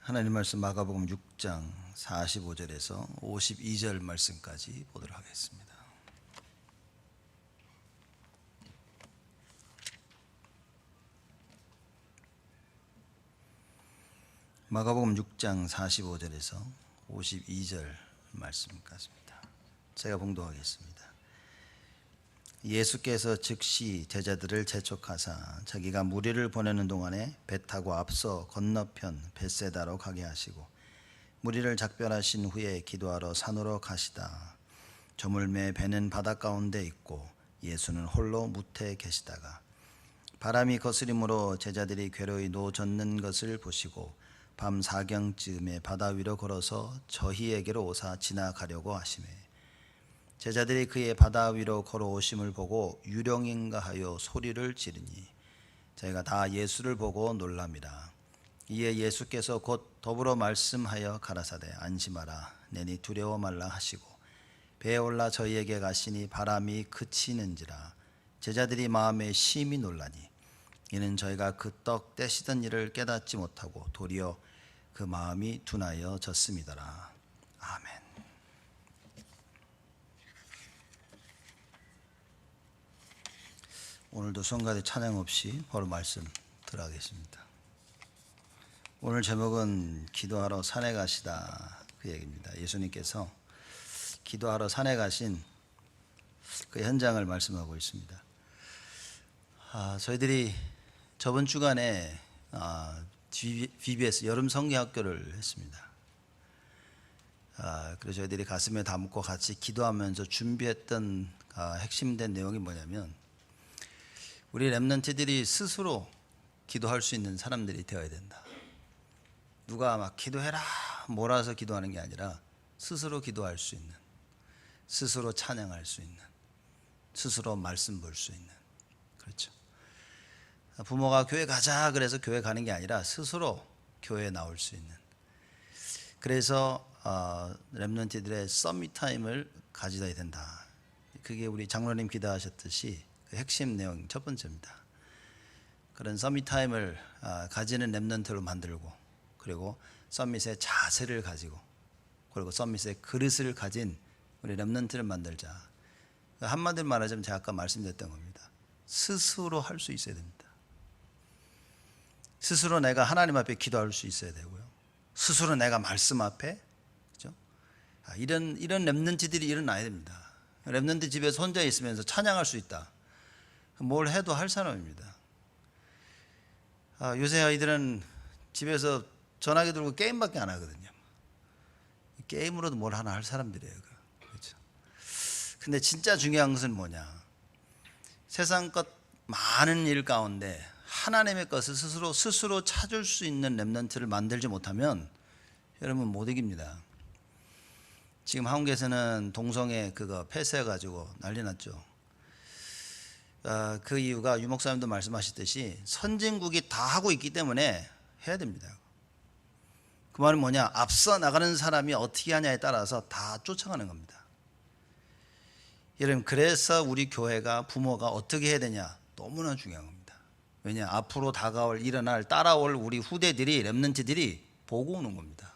하나님 말씀 마가복음 6장 45절에서 52절 말씀까지 보도록 하겠습니다. 마가복음 6장 45절에서 52절 말씀까지입니다. 제가 봉독하겠습니다. 예수께서 즉시 제자들을 재촉하사 자기가 무리를 보내는 동안에 배 타고 앞서 건너편 벳세다로 가게 하시고 무리를 작별하신 후에 기도하러 산으로 가시다. 저물매 배는 바닷 가운데 있고 예수는 홀로 무태에 계시다가 바람이 거스림으로 제자들이 괴로이 노젓는 것을 보시고 밤 사경쯤에 바다 위로 걸어서 저희에게로 오사 지나가려고 하시매 제자들이 그의 바다 위로 걸어오심을 보고 유령인가 하여 소리를 지르니 저희가 다 예수를 보고 놀랍니다. 이에 예수께서 곧 더불어 말씀하여 가라사대 안심하라 내니 두려워 말라 하시고 배에 올라 저희에게 가시니 바람이 그치는지라 제자들이 마음에 심히 놀라니 이는 저희가 그 떡 떼시던 일을 깨닫지 못하고 도리어 그 마음이 둔하여 졌음이더라. 아멘. 오늘도 성가대 찬양 없이 바로 말씀 들어가겠습니다. 오늘 제목은 기도하러 산에 가시다 그 얘기입니다. 예수님께서 기도하러 산에 가신 그 현장을 말씀하고 있습니다. 저희들이 저번 주간에 VBS 여름 성경학교를 했습니다. 그래서 저희들이 가슴에 담고 같이 기도하면서 준비했던 핵심된 내용이 뭐냐면 우리 렘넌트들이 스스로 기도할 수 있는 사람들이 되어야 된다. 누가 막 기도해라 몰아서 기도하는 게 아니라 스스로 기도할 수 있는, 스스로 찬양할 수 있는, 스스로 말씀 볼 수 있는. 그렇죠. 부모가 교회 가자 그래서 교회 가는 게 아니라 스스로 교회에 나올 수 있는. 그래서 렘넌트들의 서밋 타임을 가지셔야 된다. 그게 우리 장로님 기도하셨듯이 그 핵심 내용 첫 번째입니다. 그런 서밋 타임을 가지는 렘넌트로 만들고 그리고 서밋의 자세를 가지고 그리고 서밋의 그릇을 가진 우리 렘넌트를 만들자. 한마디로 말하자면 제가 아까 말씀드렸던 겁니다. 스스로 할 수 있어야 됩니다. 스스로 내가 하나님 앞에 기도할 수 있어야 되고요. 스스로 내가 말씀 앞에, 그렇죠? 이런 렘넌트들이 일어나야 됩니다. 렘넌트 집에서 혼자 있으면서 찬양할 수 있다. 뭘 해도 할 사람입니다. 요새 아이들은 집에서 전화기 들고 게임밖에 안 하거든요. 게임으로도 뭘 하나 할 사람들이에요. 그렇죠? 근데 진짜 중요한 것은 뭐냐? 세상 것 많은 일 가운데 하나님의 것을 스스로 찾을 수 있는 렘넌트를 만들지 못하면 여러분 못 이깁니다. 지금 한국에서는 동성애 그거 폐쇄해가지고 난리 났죠. 그 이유가 유 목사님도 말씀하셨듯이 선진국이 다 하고 있기 때문에 해야 됩니다. 그 말은 뭐냐? 앞서 나가는 사람이 어떻게 하냐에 따라서 다 쫓아가는 겁니다. 여러분 그래서 우리 교회가 부모가 어떻게 해야 되냐? 너무나 중요한 겁니다. 왜냐? 앞으로 다가올 일어날 따라올 우리 후대들이 렘넌트들이 보고 오는 겁니다.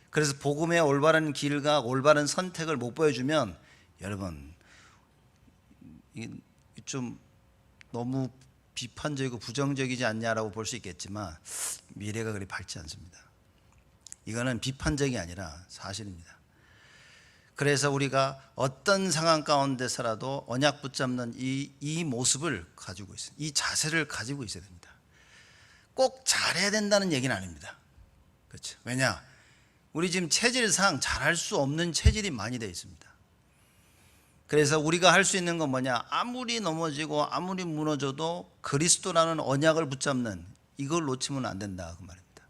그래서 복음의 올바른 길과 올바른 선택을 못 보여주면 여러분 좀 너무 비판적이고 부정적이지 않냐라고 볼 수 있겠지만 미래가 그리 밝지 않습니다. 이거는 비판적이 아니라 사실입니다. 그래서 우리가 어떤 상황 가운데서라도 언약 붙잡는 이 모습을 가지고 있어요. 이 자세를 가지고 있어야 됩니다. 꼭 잘해야 된다는 얘기는 아닙니다. 그렇죠? 왜냐? 우리 지금 체질상 잘할 수 없는 체질이 많이 되어 있습니다. 그래서 우리가 할 수 있는 건 뭐냐? 아무리 넘어지고 아무리 무너져도 그리스도라는 언약을 붙잡는 이걸 놓치면 안 된다 그 말입니다.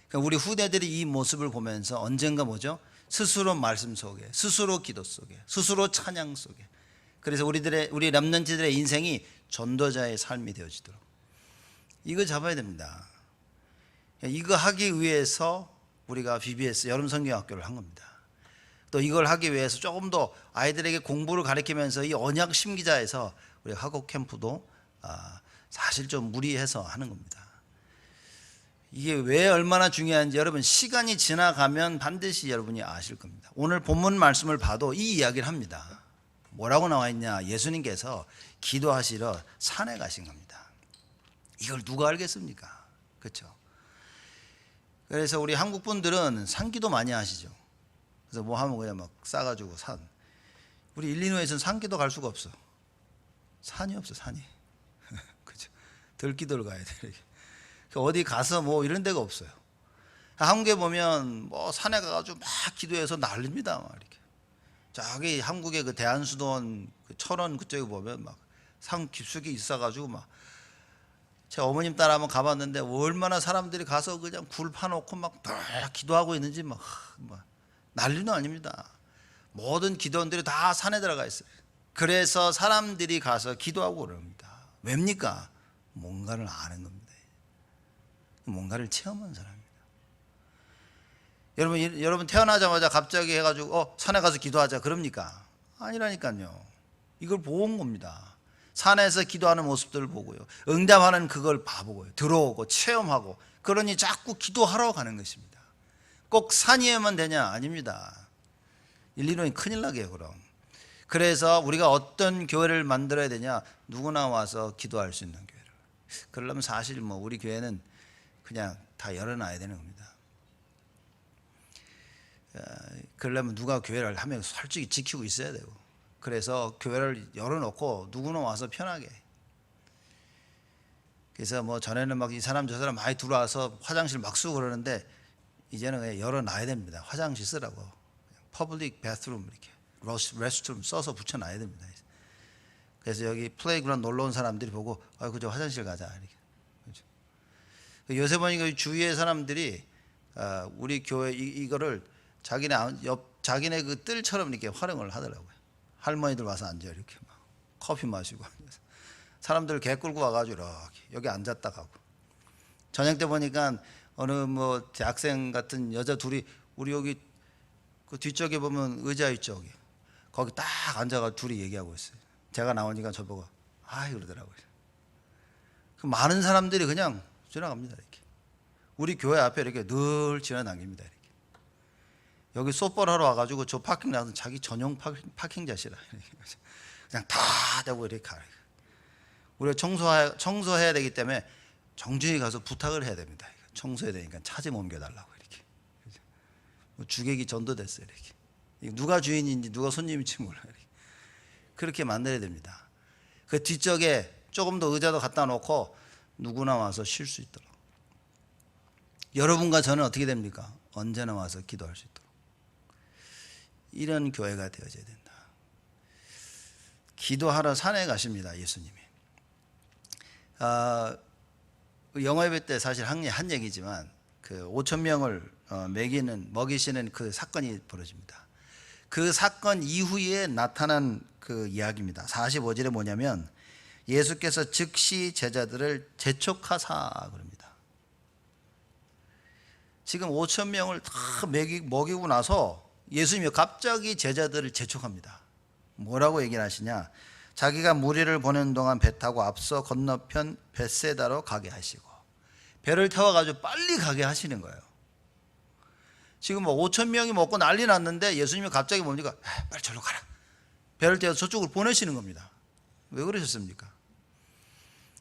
그러니까 우리 후대들이 이 모습을 보면서 언젠가 뭐죠? 스스로 말씀 속에, 스스로 기도 속에, 스스로 찬양 속에. 그래서 우리 렘넌트들의 인생이 전도자의 삶이 되어지도록 이거 잡아야 됩니다. 이거 하기 위해서 우리가 BBS 여름 성경학교를 한 겁니다. 또 이걸 하기 위해서 조금 더 아이들에게 공부를 가르치면서 이 언약 심기자에서 우리 학업 캠프도 사실 좀 무리해서 하는 겁니다. 이게 왜 얼마나 중요한지 여러분 시간이 지나가면 반드시 여러분이 아실 겁니다. 오늘 본문 말씀을 봐도 이 이야기를 합니다. 뭐라고 나와 있냐? 예수님께서 기도하시러 산에 가신 겁니다. 이걸 누가 알겠습니까? 그렇죠? 그래서 우리 한국 분들은 산기도 많이 하시죠. 그래서 뭐 하면 그냥 막 싸가지고 산. 우리 일리노이에서는 산기도 갈 수가 없어. 산이 없어, 산이. 그렇죠? 들기도를 가야 돼. 이렇게. 어디 가서 뭐 이런 데가 없어요. 한국에 보면 뭐 산에 가가지고 막 기도해서 난립니다. 막 이렇게. 저기 한국의 그 대한수도원 그 철원 그쪽에 보면 막 산 깊숙이 있어가지고 막 제 어머님 따라 한번 가봤는데 얼마나 사람들이 가서 그냥 굴 파놓고 막 기도하고 있는지 막 난리는 아닙니다. 모든 기도원들이 다 산에 들어가 있어요. 그래서 사람들이 가서 기도하고 그럽니다. 왜입니까? 뭔가를 아는 겁니다. 뭔가를 체험한 사람입니다. 여러분 태어나자마자 갑자기 해가지고 산에 가서 기도하자 그럽니까? 아니라니까요. 이걸 본 겁니다. 산에서 기도하는 모습들을 보고요. 응답하는 그걸 봐보고요. 들어오고 체험하고 그러니 자꾸 기도하러 가는 것입니다. 꼭 산 위에만 되냐? 아닙니다. 일리노이 큰일 나게요 그럼. 그래서 우리가 어떤 교회를 만들어야 되냐? 누구나 와서 기도할 수 있는 교회를. 그러려면 사실 뭐 우리 교회는 그냥 다 열어놔야 되는 겁니다. 그러려면 누가 교회를 하면 솔직히 지키고 있어야 되고, 그래서 교회를 열어놓고 누구나 와서 편하게. 그래서 뭐 전에는 막 이 사람 저 사람 많이 들어와서 화장실 막 쓰고 그러는데 이제는 그냥 열어놔야 됩니다. 화장실 쓰라고 퍼블릭 바스룸 이렇게 레스트룸 써서 붙여놔야 됩니다. 그래서 여기 플레이그라운드 놀러 온 사람들이 보고 그저 화장실 가자 이렇게. 그렇죠? 요새 보니까 주위의 사람들이 우리 교회 이거를 자기네 그 뜰처럼 이렇게 활용을 하더라고요. 할머니들 와서 앉아 이렇게 막 커피 마시고 앉아서 사람들 개 끌고 와가지고 이렇게 여기 앉았다 가고. 저녁 때 보니까 어느 뭐 대학생 같은 여자 둘이 우리 여기 그 뒤쪽에 보면 의자 있죠. 거기 딱 앉아가 둘이 얘기하고 있어요. 제가 나오니까 저보고 그러더라고요. 그 많은 사람들이 그냥 지나갑니다. 이렇게 우리 교회 앞에 이렇게 늘 지나다닙니다. 이렇게 여기 소볼 하러 와가지고 저 파킹 나서 자기 전용 파킹자시라 그냥 다 대고 이렇게 가요. 우리가 청소해야 되기 때문에 정중히 가서 부탁을 해야 됩니다. 청소해야 되니까 차 좀 옮겨달라고 이렇게. 주객이 전도됐어요. 이렇게 누가 주인인지 누가 손님인지 몰라요. 이렇게. 그렇게 만들어야 됩니다. 그 뒤쪽에 조금 더 의자도 갖다 놓고 누구나 와서 쉴 수 있도록. 여러분과 저는 어떻게 됩니까? 언제나 와서 기도할 수 있도록. 이런 교회가 되어져야 된다. 기도하러 산에 가십니다. 예수님이. 영어 예배 때 사실 한 얘기지만 그 5천 명을 먹이시는 그 사건이 벌어집니다. 그 사건 이후에 나타난 그 이야기입니다. 45절에 뭐냐면 예수께서 즉시 제자들을 재촉하사 그럽니다. 지금 5천 명을 다 먹이고 나서 예수님이 갑자기 제자들을 재촉합니다. 뭐라고 얘기를 하시냐? 자기가 무리를 보내는 동안 배 타고 앞서 건너편 벳세다로 가게 하시고, 배를 태워가지고 빨리 가게 하시는 거예요. 지금 뭐 5천 명이 먹고 난리 났는데 예수님이 갑자기 뭡니까? 빨리 저리로 가라. 배를 태워서 저쪽으로 보내시는 겁니다. 왜 그러셨습니까?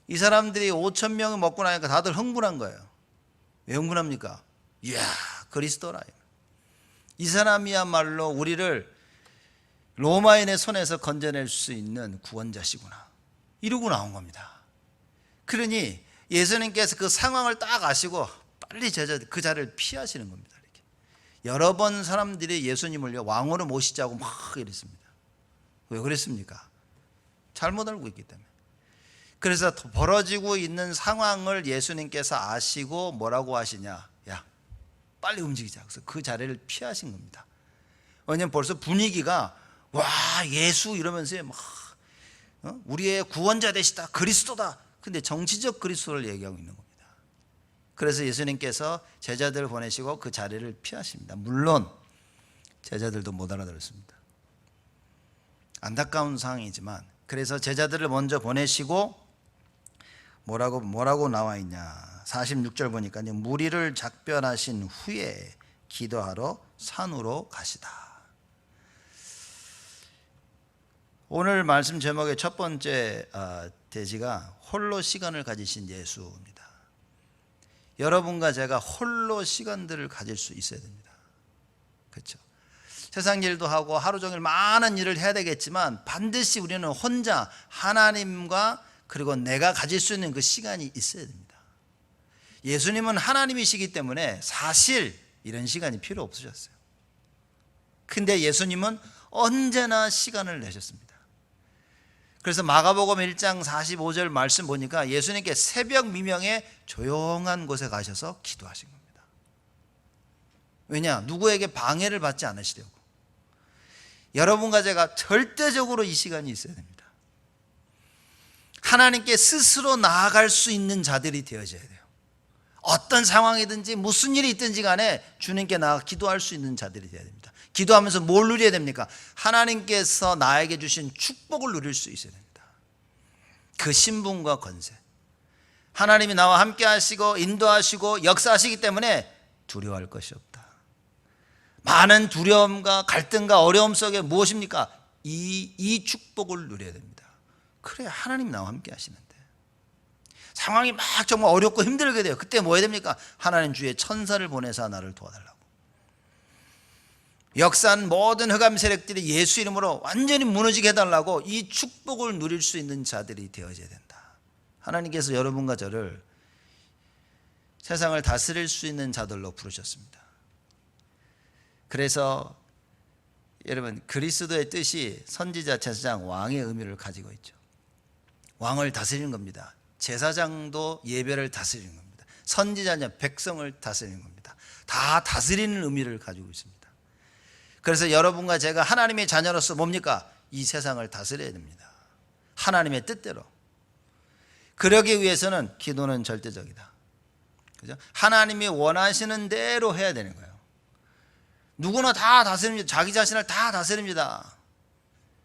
이 사람들이 5천 명이 먹고 나니까 다들 흥분한 거예요. 왜 흥분합니까? 이야, 그리스도라. 이 사람이야말로 우리를 로마인의 손에서 건져낼 수 있는 구원자시구나. 이러고 나온 겁니다. 그러니 예수님께서 그 상황을 딱 아시고 빨리 그 자리를 피하시는 겁니다. 이렇게. 여러 번 사람들이 예수님을 왕으로 모시자고 막 이랬습니다. 왜 그랬습니까? 잘못 알고 있기 때문에. 그래서 벌어지고 있는 상황을 예수님께서 아시고 뭐라고 하시냐? 야, 빨리 움직이자. 그래서 그 자리를 피하신 겁니다. 왜냐하면 벌써 분위기가 와, 예수 이러면서 막 우리의 구원자 되시다, 그리스도다. 근데 정치적 그리스도를 얘기하고 있는 겁니다. 그래서 예수님께서 제자들을 보내시고 그 자리를 피하십니다. 물론 제자들도 못 알아들었습니다. 안타까운 상황이지만, 그래서 제자들을 먼저 보내시고 뭐라고 나와 있냐? 46절 보니까요. 무리를 작별하신 후에 기도하러 산으로 가시다. 오늘 말씀 제목의 첫 번째 대지가 홀로 시간을 가지신 예수입니다. 여러분과 제가 홀로 시간들을 가질 수 있어야 됩니다. 그렇죠? 세상 일도 하고 하루 종일 많은 일을 해야 되겠지만 반드시 우리는 혼자 하나님과 그리고 내가 가질 수 있는 그 시간이 있어야 됩니다. 예수님은 하나님이시기 때문에 사실 이런 시간이 필요 없으셨어요. 근데 예수님은 언제나 시간을 내셨습니다. 그래서 마가복음 1장 45절 말씀 보니까 예수님께 새벽 미명에 조용한 곳에 가셔서 기도하신 겁니다. 왜냐? 누구에게 방해를 받지 않으시려고. 여러분과 제가 절대적으로 이 시간이 있어야 됩니다. 하나님께 스스로 나아갈 수 있는 자들이 되어져야 돼요. 어떤 상황이든지 무슨 일이 있든지 간에 주님께 나아가 기도할 수 있는 자들이 되어야 됩니다. 기도하면서 뭘 누려야 됩니까? 하나님께서 나에게 주신 축복을 누릴 수 있어야 됩니다. 그 신분과 권세. 하나님이 나와 함께 하시고 인도하시고 역사하시기 때문에 두려워할 것이 없다. 많은 두려움과 갈등과 어려움 속에 무엇입니까? 이 축복을 누려야 됩니다. 그래야 하나님 나와 함께 하시는데 상황이 막 정말 어렵고 힘들게 돼요. 그때 뭐 해야 됩니까? 하나님 주의 천사를 보내사 나를 도와달라고. 역사한 모든 흑암 세력들이 예수 이름으로 완전히 무너지게 해달라고 이 축복을 누릴 수 있는 자들이 되어져야 된다. 하나님께서 여러분과 저를 세상을 다스릴 수 있는 자들로 부르셨습니다. 그래서 여러분 그리스도의 뜻이 선지자, 제사장, 왕의 의미를 가지고 있죠. 왕을 다스리는 겁니다. 제사장도 예배를 다스리는 겁니다. 선지자는 백성을 다스리는 겁니다. 다 다스리는 의미를 가지고 있습니다. 그래서 여러분과 제가 하나님의 자녀로서 뭡니까? 이 세상을 다스려야 됩니다. 하나님의 뜻대로. 그러기 위해서는 기도는 절대적이다. 그죠? 하나님이 원하시는 대로 해야 되는 거예요. 누구나 다 다스립니다. 자기 자신을 다 다스립니다.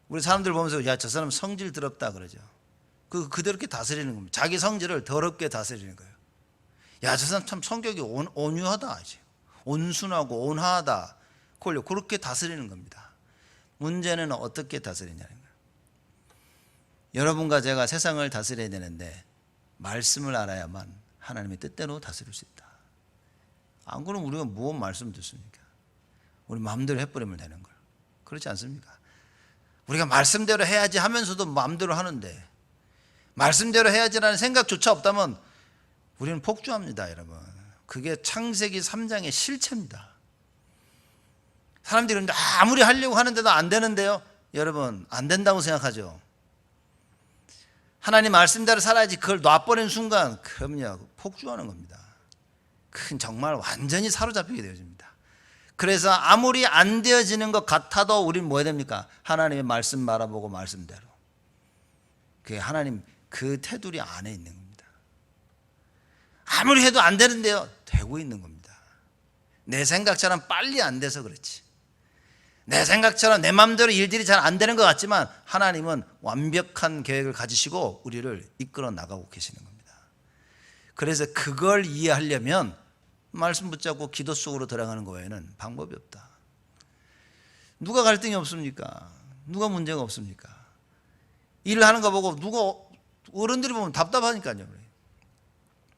우리 사람들 보면서 야, 저 사람 성질 더럽다 그러죠. 그대로 이렇게 다스리는 겁니다. 자기 성질을 더럽게 다스리는 거예요. 야, 저 사람 참 성격이 온유하다. 온순하고 온화하다. 그걸 그렇게 다스리는 겁니다. 문제는 어떻게 다스리냐는 거예요. 여러분과 제가 세상을 다스려야 되는데 말씀을 알아야만 하나님의 뜻대로 다스릴 수 있다. 안 그러면 우리가 무슨 말씀 듣습니까? 우리 마음대로 해버리면 되는 걸. 그렇지 않습니까? 우리가 말씀대로 해야지 하면서도 마음대로 하는데 말씀대로 해야지라는 생각조차 없다면 우리는 폭주합니다, 여러분. 그게 창세기 3장의 실체입니다. 사람들이 아무리 하려고 하는데도 안 되는데요. 여러분 안 된다고 생각하죠. 하나님 말씀대로 살아야지 그걸 놔버리는 순간 그럼요 폭주하는 겁니다. 정말 완전히 사로잡히게 되어집니다. 그래서 아무리 안 되어지는 것 같아도 우리는 뭐 해야 됩니까? 하나님의 말씀 바라보고 말씀대로. 그게 하나님 그 테두리 안에 있는 겁니다. 아무리 해도 안 되는데요. 되고 있는 겁니다. 내 생각처럼 빨리 안 돼서 그렇지. 내 생각처럼 내 마음대로 일들이 잘 안 되는 것 같지만 하나님은 완벽한 계획을 가지시고 우리를 이끌어 나가고 계시는 겁니다. 그래서 그걸 이해하려면 말씀 붙잡고 기도 속으로 들어가는 거 외에는 방법이 없다. 누가 갈등이 없습니까? 누가 문제가 없습니까? 일을 하는 거 보고 누가 어른들이 보면 답답하니까요.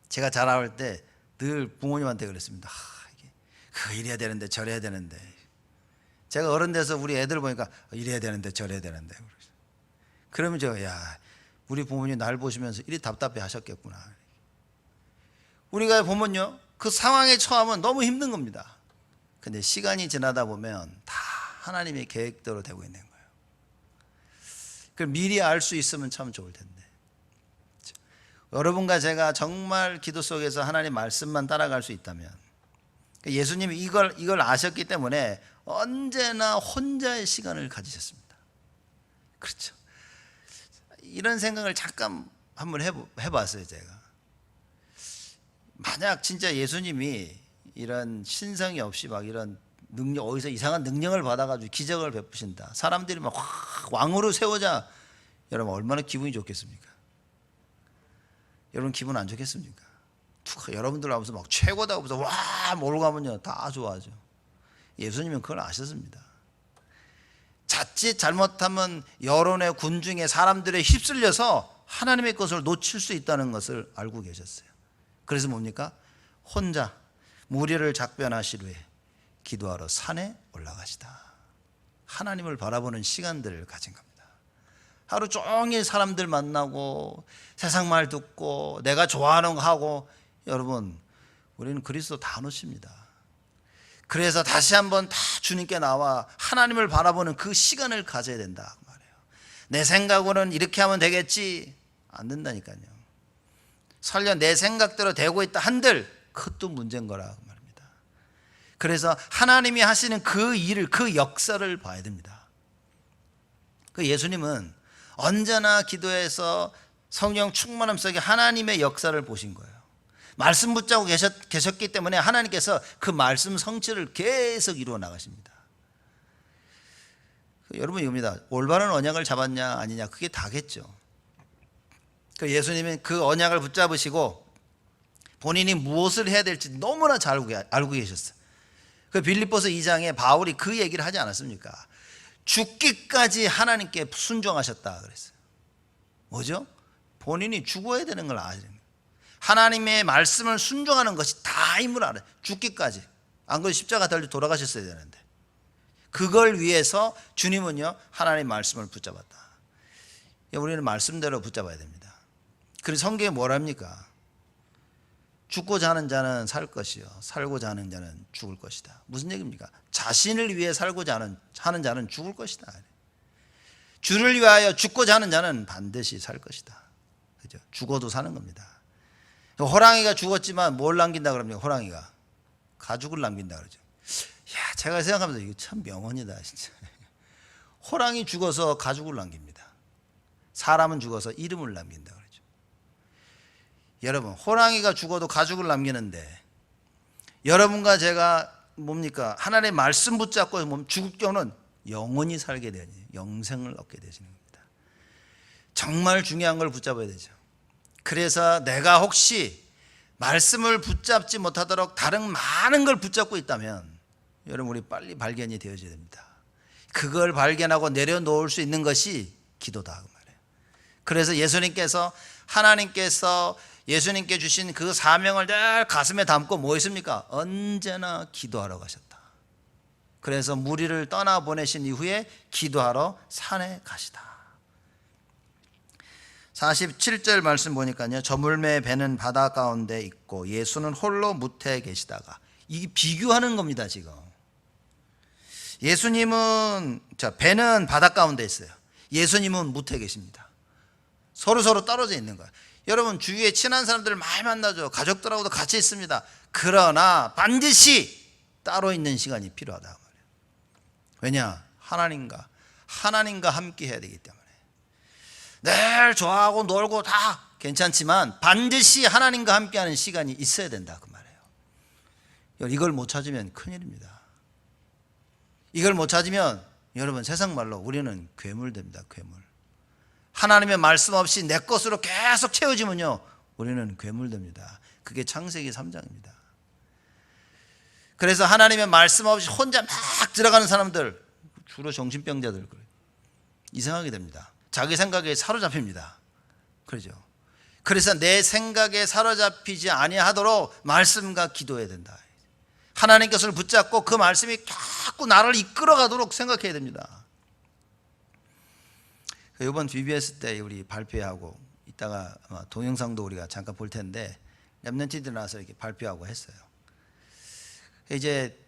제가 자라올 때 늘 부모님한테 그랬습니다. 이게 그거 이래야 되는데 저래야 되는데. 제가 어른 돼서 우리 애들 보니까 이래야 되는데 저래야 되는데. 그러면 제가 야 우리 부모님 날 보시면서 이리 답답해 하셨겠구나. 우리가 보면요 그 상황에 처하면 너무 힘든 겁니다. 근데 시간이 지나다 보면 다 하나님의 계획대로 되고 있는 거예요. 그걸 미리 알 수 있으면 참 좋을 텐데. 여러분과 제가 정말 기도 속에서 하나님 말씀만 따라갈 수 있다면 예수님이 이걸 아셨기 때문에 언제나 혼자의 시간을 가지셨습니다. 그렇죠. 이런 생각을 잠깐 한번 해봤어요, 제가. 만약 진짜 예수님이 이런 신성이 없이 막 이런 능력, 어디서 이상한 능력을 받아가지고 기적을 베푸신다. 사람들이 막 확 왕으로 세우자. 여러분, 얼마나 기분이 좋겠습니까? 여러분, 기분 안 좋겠습니까? 여러분들 하면서 막 최고다 하면서 와 몰고 가면요 다 좋아하죠. 예수님은 그걸 아셨습니다. 자칫 잘못하면 여론의 군중의 사람들에 휩쓸려서 하나님의 것을 놓칠 수 있다는 것을 알고 계셨어요. 그래서 뭡니까? 혼자 무리를 작변하실 후에 기도하러 산에 올라가시다. 하나님을 바라보는 시간들을 가진 겁니다. 하루 종일 사람들 만나고 세상 말 듣고 내가 좋아하는 거 하고, 여러분 우리는 그리스도 다 놓칩니다. 그래서 다시 한번 다 주님께 나와 하나님을 바라보는 그 시간을 가져야 된다 말이에요. 내 생각으로는 이렇게 하면 되겠지, 안 된다니까요. 설령 내 생각대로 되고 있다 한들 그것도 문제인 거라 말입니다. 그래서 하나님이 하시는 그 일을, 그 역사를 봐야 됩니다. 그 예수님은 언제나 기도에서 성령 충만함 속에 하나님의 역사를 보신 거예요. 말씀 붙잡고 계셨기 때문에 하나님께서 그 말씀 성취를 계속 이루어 나가십니다. 여러분 이겁니다. 올바른 언약을 잡았냐 아니냐 그게 다겠죠. 예수님은 그 언약을 붙잡으시고 본인이 무엇을 해야 될지 너무나 잘 알고 계셨어요. 그 빌립보서 2장에 바울이 그 얘기를 하지 않았습니까? 죽기까지 하나님께 순종하셨다 그랬어요. 뭐죠? 본인이 죽어야 되는 걸 아시는 거예요. 하나님의 말씀을 순종하는 것이 다임을 알아요. 죽기까지. 안 그래도 십자가 달려 돌아가셨어야 되는데 그걸 위해서 주님은요 하나님의 말씀을 붙잡았다. 우리는 말씀대로 붙잡아야 됩니다. 그래서 성경에 뭐랍니까? 죽고자 하는 자는 살 것이요 살고자 하는 자는 죽을 것이다. 무슨 얘기입니까? 자신을 위해 살고자 하는 자는 죽을 것이다. 주를 위하여 죽고자 하는 자는 반드시 살 것이다. 그죠? 죽어도 사는 겁니다. 호랑이가 죽었지만 뭘 남긴다 그럽니까? 호랑이가 가죽을 남긴다 그러죠. 야, 제가 생각하면서 이거 참 명언이다 진짜. 호랑이 죽어서 가죽을 남깁니다. 사람은 죽어서 이름을 남긴다 그러죠. 여러분 호랑이가 죽어도 가죽을 남기는데 여러분과 제가 뭡니까? 하나님의 말씀 붙잡고 죽을 경우는 영원히 살게 되니 영생을 얻게 되시는 겁니다. 정말 중요한 걸 붙잡아야 되죠. 그래서 내가 혹시 말씀을 붙잡지 못하도록 다른 많은 걸 붙잡고 있다면 여러분 우리 빨리 발견이 되어져야 됩니다. 그걸 발견하고 내려놓을 수 있는 것이 기도다 그 말이에요. 그래서 하나님께서 예수님께 주신 그 사명을 늘 가슴에 담고 뭐 했습니까? 언제나 기도하러 가셨다. 그래서 무리를 떠나보내신 이후에 기도하러 산에 가시다. 47절 말씀 보니까요, 저물매 배는 바다 가운데 있고 예수는 홀로 무태에 계시다가, 이게 비교하는 겁니다. 지금 예수님은 배는 바다 가운데 있어요. 예수님은 무태에 계십니다. 서로 떨어져 있는 거예요. 여러분 주위에 친한 사람들을 많이 만나죠. 가족들하고도 같이 있습니다. 그러나 반드시 따로 있는 시간이 필요하다 말이에요. 왜냐? 하나님과 함께 해야 되기 때문에. 늘 좋아하고 놀고 다 괜찮지만 반드시 하나님과 함께하는 시간이 있어야 된다 그 말이에요. 이걸 못 찾으면 큰일입니다. 이걸 못 찾으면 여러분 세상 말로 우리는 괴물됩니다. 괴물. 하나님의 말씀 없이 내 것으로 계속 채워지면요 우리는 괴물됩니다. 그게 창세기 3장입니다. 그래서 하나님의 말씀 없이 혼자 막 들어가는 사람들, 주로 정신병자들 이상하게 됩니다. 자기 생각에 사로잡힙니다. 그렇죠? 그래서 내 생각에 사로잡히지 아니하도록 말씀과 기도해야 된다. 하나님 것을 붙잡고 그 말씀이 자꾸 나를 이끌어가도록 생각해야 됩니다. 이번 VBS 때 우리 발표하고 이따가 동영상도 우리가 잠깐 볼 텐데 랩런트들 나와서 이렇게 발표하고 했어요. 이제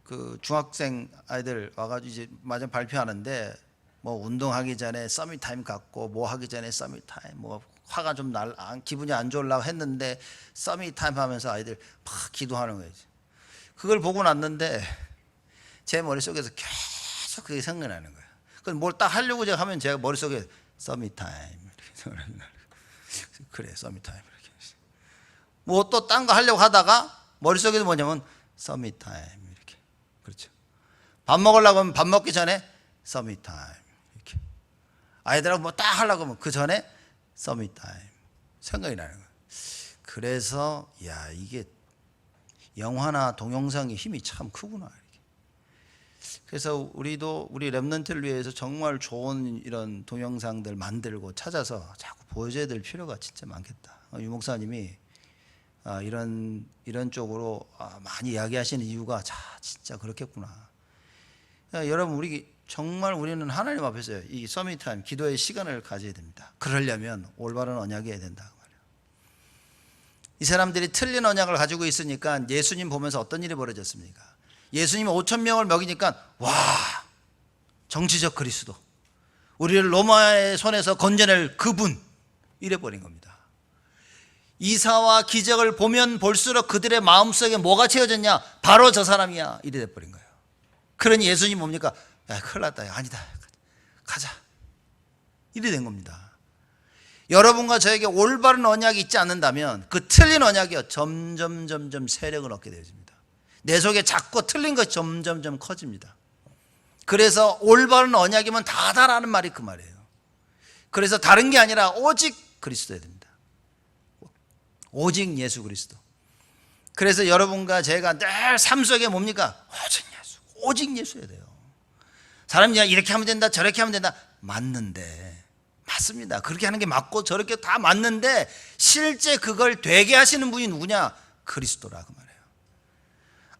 그 중학생 아이들 와가지고 이제 마저 발표하는데 뭐 운동하기 전에 서밋 타임 갖고 뭐 하기 전에 서밋 타임, 뭐 화가 좀 기분이 안 좋으려고 했는데 서밋 타임 하면서 아이들 막 기도하는 거예요. 그걸 보고 났는데 제 머릿속에서 계속 그게 생각나는 거예요. 뭘 딱 하려고 제가 하면 제가 머릿속에 서밋 타임 그래 서밋 타임 이렇게 뭐 또 딴 거 하려고 하다가 머릿속에도 뭐냐면 서밋 타임 이렇게. 그렇죠. 밥 먹으려고 하면 밥 먹기 전에 서밋 타임 이렇게. 아이들하고 뭐 딱 하려고 하면 그 전에 서밋 타임 생각이 나는 거예요. 그래서 야, 이게 영화나 동영상의 힘이 참 크구나. 이렇게. 그래서 우리도 우리 렘넌트를 위해서 정말 좋은 이런 동영상들 만들고 찾아서 자꾸 보여줘야 될 필요가 진짜 많겠다. 유 목사님이 이런 쪽으로 많이 이야기하시는 이유가 진짜 그렇겠구나. 여러분, 정말 우리는 하나님 앞에서 이 서밋 타임 기도의 시간을 가져야 됩니다. 그러려면 올바른 언약이어야 된다. 이 사람들이 틀린 언약을 가지고 있으니까 예수님 보면서 어떤 일이 벌어졌습니까? 예수님이 5천 명을 먹이니까 와, 정치적 그리스도, 우리를 로마의 손에서 건져낼 그분, 이래버린 겁니다. 이사와 기적을 보면 볼수록 그들의 마음속에 뭐가 채워졌냐? 바로 저 사람이야, 이래 돼버린 거예요. 그러니 예수님 뭡니까? 야, 큰일 났다, 야, 아니다, 가자, 이래 된 겁니다. 여러분과 저에게 올바른 언약이 있지 않는다면 그 틀린 언약이요, 점점 세력을 얻게 되어집니다. 내 속에 자꾸 틀린 것이 점점 커집니다. 그래서 올바른 언약이면 다다라는 말이 그 말이에요. 그래서 다른 게 아니라 오직 그리스도여야 됩니다. 오직 예수 그리스도. 그래서 여러분과 제가 늘 삶 속에 뭡니까? 오직 예수여야 돼요. 사람이 이렇게 하면 된다, 저렇게 하면 된다, 맞는데, 맞습니다. 그렇게 하는 게 맞고 저렇게 다 맞는데 실제 그걸 되게 하시는 분이 누구냐? 그리스도라고 말해요.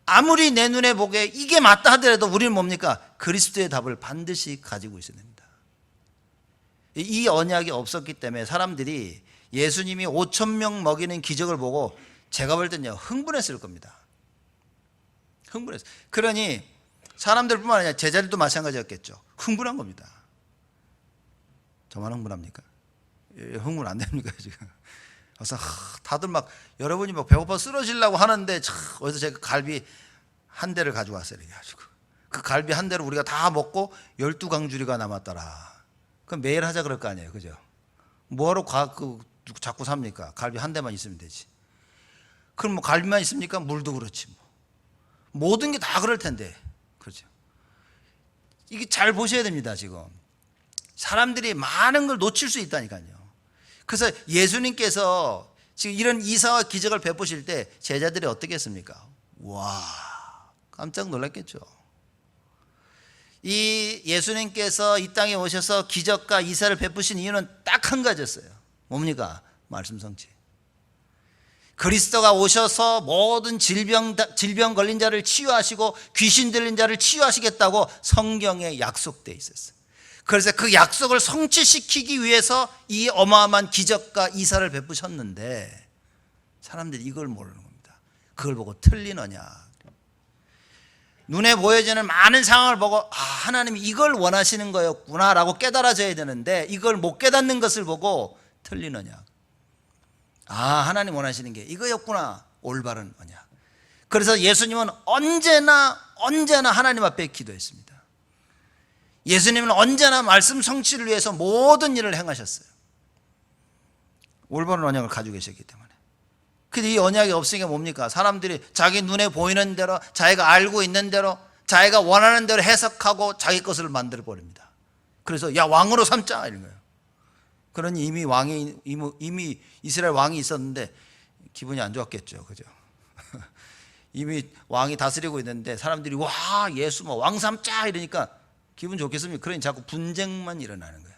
아무리 내 눈에 보기에 이게 맞다 하더라도 우리는 뭡니까? 그리스도의 답을 반드시 가지고 있어야 됩니다. 이 언약이 없었기 때문에 사람들이 예수님이 5천 명 먹이는 기적을 보고 제가 볼 때는요, 흥분했을 겁니다. 흥분했어요. 그러니 사람들뿐만 아니라 제자들도 마찬가지였겠죠. 흥분한 겁니다. 저만 흥분합니까? 흥분 안 됩니까 지금? 그래서 다들 막 여러분이 막 배고파 쓰러지려고 하는데 어디서 제가 갈비 한 대를 가져왔어요. 그래가지고 그 갈비 한 대를 우리가 다 먹고 12강주리가 남았더라. 그럼 매일 하자 그럴 거 아니에요, 그죠? 뭐하러 자꾸 삽니까? 갈비 한 대만 있으면 되지. 그럼 뭐 갈비만 있습니까? 물도 그렇지 뭐. 모든 게 다 그럴 텐데, 그렇죠? 이게 잘 보셔야 됩니다. 지금 사람들이 많은 걸 놓칠 수 있다니까요. 그래서 예수님께서 지금 이런 이사와 기적을 베푸실 때 제자들이 어떻게 했습니까? 와, 깜짝 놀랐겠죠. 이 예수님께서 이 땅에 오셔서 기적과 이사를 베푸신 이유는 딱 한 가지였어요. 뭡니까? 말씀 성취. 그리스도가 오셔서 모든 질병 걸린 자를 치유하시고 귀신 들린 자를 치유하시겠다고 성경에 약속되어 있었어요. 그래서 그 약속을 성취시키기 위해서 이 어마어마한 기적과 이사를 베푸셨는데 사람들이 이걸 모르는 겁니다. 그걸 보고 틀린 언약. 눈에 보여지는 많은 상황을 보고 하나님이 이걸 원하시는 거였구나 라고 깨달아져야 되는데 이걸 못 깨닫는 것을 보고 틀린 언약. 하나님 원하시는 게 이거였구나. 올바른 언약. 그래서 예수님은 언제나 하나님 앞에 기도했습니다. 예수님은 언제나 말씀 성취를 위해서 모든 일을 행하셨어요. 올바른 언약을 가지고 계셨기 때문에. 근데 이 언약이 없으니까 뭡니까? 사람들이 자기 눈에 보이는 대로, 자기가 알고 있는 대로, 자기가 원하는 대로 해석하고 자기 것을 만들어 버립니다. 그래서 야, 왕으로 삼자 이런 거예요. 그러니 이미 이스라엘 왕이 있었는데 기분이 안 좋았겠죠, 그죠? 이미 왕이 다스리고 있는데 사람들이 와, 예수 뭐 왕 삼자 이러니까 기분 좋겠습니까? 그러니 자꾸 분쟁만 일어나는 거예요.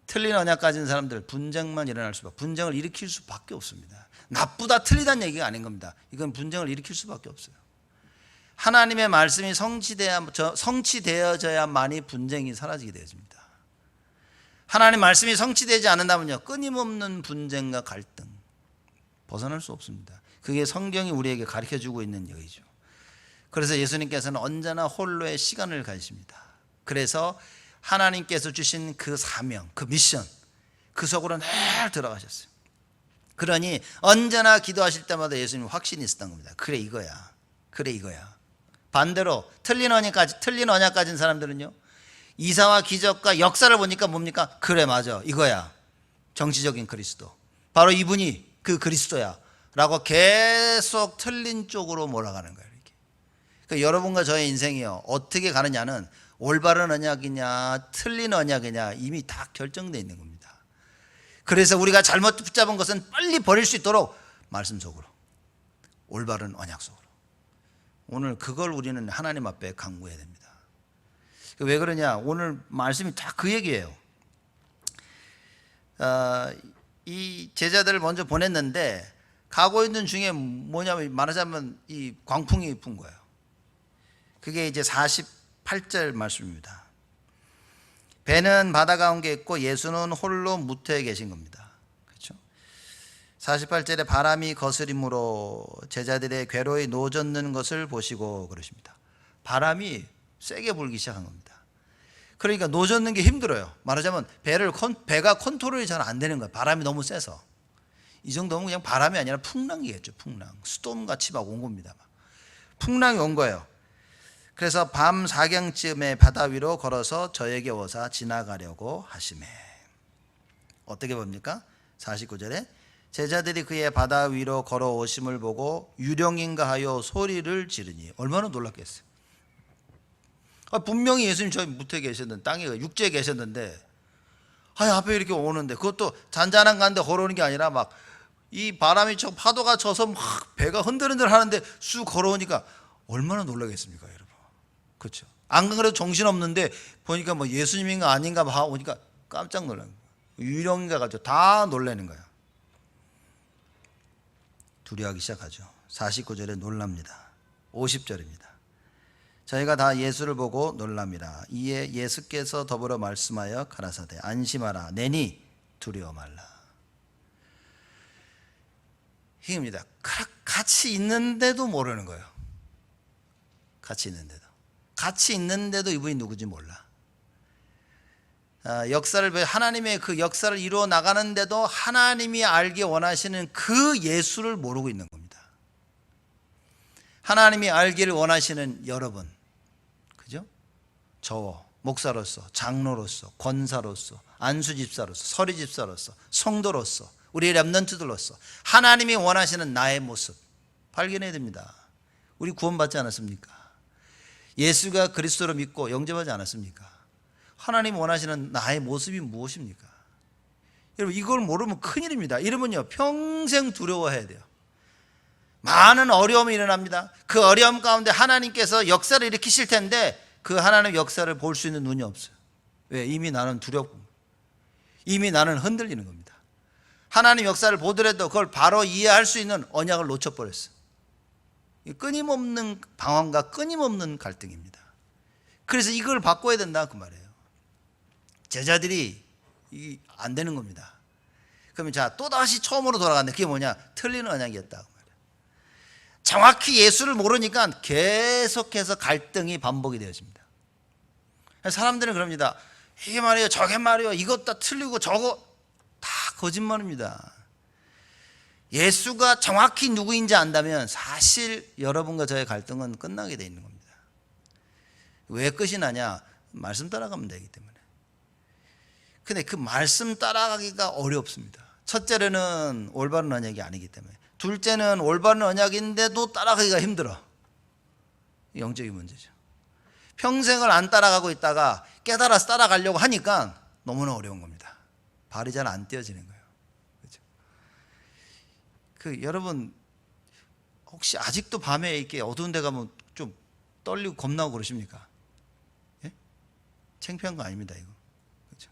틀린 언약 가진 사람들 분쟁만 일어날 수밖에, 분쟁을 일으킬 수밖에 없습니다. 나쁘다 틀리다는 얘기가 아닌 겁니다. 이건 분쟁을 일으킬 수밖에 없어요. 하나님의 말씀이 성취되어져야만이 분쟁이 사라지게 되어집니다. 하나님 말씀이 성취되지 않는다면요, 끊임없는 분쟁과 갈등 벗어날 수 없습니다. 그게 성경이 우리에게 가르쳐주고 있는 얘기죠. 그래서 예수님께서는 언제나 홀로의 시간을 가지십니다. 그래서 하나님께서 주신 그 사명, 그 미션, 그 속으로 늘 들어가셨어요. 그러니 언제나 기도하실 때마다 예수님 확신이 있었던 겁니다. 그래 이거야. 반대로 틀린 언약 가진 사람들은요, 이사와 기적과 역사를 보니까 뭡니까? 그래 맞아, 이거야. 정치적인 그리스도, 바로 이분이 그 그리스도야 라고 계속 틀린 쪽으로 몰아가는 거예요. 이렇게. 그러니까 여러분과 저의 인생이요, 어떻게 가느냐는 올바른 언약이냐 틀린 언약이냐 이미 다 결정되어 있는 겁니다. 그래서 우리가 잘못 붙잡은 것은 빨리 버릴 수 있도록 말씀 속으로, 올바른 언약 속으로. 오늘 그걸 우리는 하나님 앞에 간구해야 됩니다. 왜 그러냐? 오늘 말씀이 다 그 얘기예요. 이 제자들을 먼저 보냈는데 가고 있는 중에 뭐냐면, 말하자면 이 광풍이 분 거예요. 그게 이제 48절 말씀입니다. 배는 바다 가운데 있고 예수는 홀로 무태에 계신 겁니다. 그렇죠? 48절에 바람이 거스림으로 제자들의 괴로이 노젓는 것을 보시고 그러십니다. 바람이 세게 불기 시작한 겁니다. 그러니까 노젓는 게 힘들어요. 말하자면 배가 컨트롤이 잘 안 되는 거예요. 바람이 너무 세서. 이 정도면 그냥 바람이 아니라 풍랑이겠죠. 풍랑. 수돔같이 막 온 겁니다. 풍랑이 온 거예요. 그래서 밤 4경쯤에 바다 위로 걸어서 저에게 오사 지나가려고 하시매. 어떻게 봅니까? 49절에 제자들이 그의 바다 위로 걸어오심을 보고 유령인가 하여 소리를 지르니. 얼마나 놀랐겠어요. 분명히 예수님 저기 무태에 계셨는데, 땅에 육지에 계셨는데, 앞에 이렇게 오는데, 그것도 잔잔한 가운데 걸어오는 게 아니라 막 이 바람이 파도가 쳐서 막 배가 흔들흔들 하는데 쑥 걸어오니까 얼마나 놀라겠습니까, 여러분? 그렇죠? 안 그래도 정신없는데 보니까 뭐 예수님인가 아닌가 막 오니까 깜짝 놀라는 거예요. 유령인가 가지고 다 놀라는 거예요. 두려워하기 시작하죠. 49절에 놀랍니다. 50절입니다. 저희가 다 예수를 보고 놀랍니다. 이에 예수께서 더불어 말씀하여 가라사대 안심하라 내니 두려워 말라. 이겁니다. 같이 있는데도 모르는 거예요. 같이 있는데도 이분이 누구지 몰라. 하나님의 그 역사를 이루어 나가는데도 하나님이 알기 원하시는 그 예수를 모르고 있는 겁니다. 하나님이 알기를 원하시는 여러분, 그죠? 저 목사로서, 장로로서, 권사로서, 안수집사로서, 서리집사로서, 성도로서, 우리 렘넌트들로서 하나님이 원하시는 나의 모습 발견해야 됩니다. 우리 구원받지 않았습니까? 예수가 그리스도로 믿고 영접하지 않았습니까? 하나님이 원하시는 나의 모습이 무엇입니까? 여러분, 이걸 모르면 큰일입니다. 이러면요 평생 두려워해야 돼요. 많은 어려움이 일어납니다. 그 어려움 가운데 하나님께서 역사를 일으키실 텐데 그 하나님의 역사를 볼 수 있는 눈이 없어요. 왜? 이미 나는 두렵고 이미 나는 흔들리는 겁니다. 하나님 역사를 보더라도 그걸 바로 이해할 수 있는 언약을 놓쳐버렸어요. 끊임없는 방황과 끊임없는 갈등입니다. 그래서 이걸 바꿔야 된다 그 말이에요. 제자들이 안 되는 겁니다. 그러면 자 또다시 처음으로 돌아갔는데 그게 뭐냐? 틀린 언약이었다 그 말이에요. 정확히 예수를 모르니까 계속해서 갈등이 반복이 되어집니다. 사람들은 그럽니다. 이게 말이에요, 저게 말이에요, 이것 다 틀리고 저거 다 거짓말입니다. 예수가 정확히 누구인지 안다면 사실 여러분과 저의 갈등은 끝나게 돼 있는 겁니다. 왜 끝이 나냐? 말씀 따라가면 되기 때문에. 근데 그 말씀 따라가기가 어렵습니다. 첫째는 올바른 언약이 아니기 때문에. 둘째는 올바른 언약인데도 따라가기가 힘들어. 영적인 문제죠. 평생을 안 따라가고 있다가 깨달아서 따라가려고 하니까 너무나 어려운 겁니다. 발이 잘 안 떼어지는 거예요. 그렇죠? 여러분 혹시 아직도 밤에 이렇게 어두운 데 가면 좀 떨리고 겁나고 그러십니까? 예? 창피한 거 아닙니다, 이거. 그렇죠?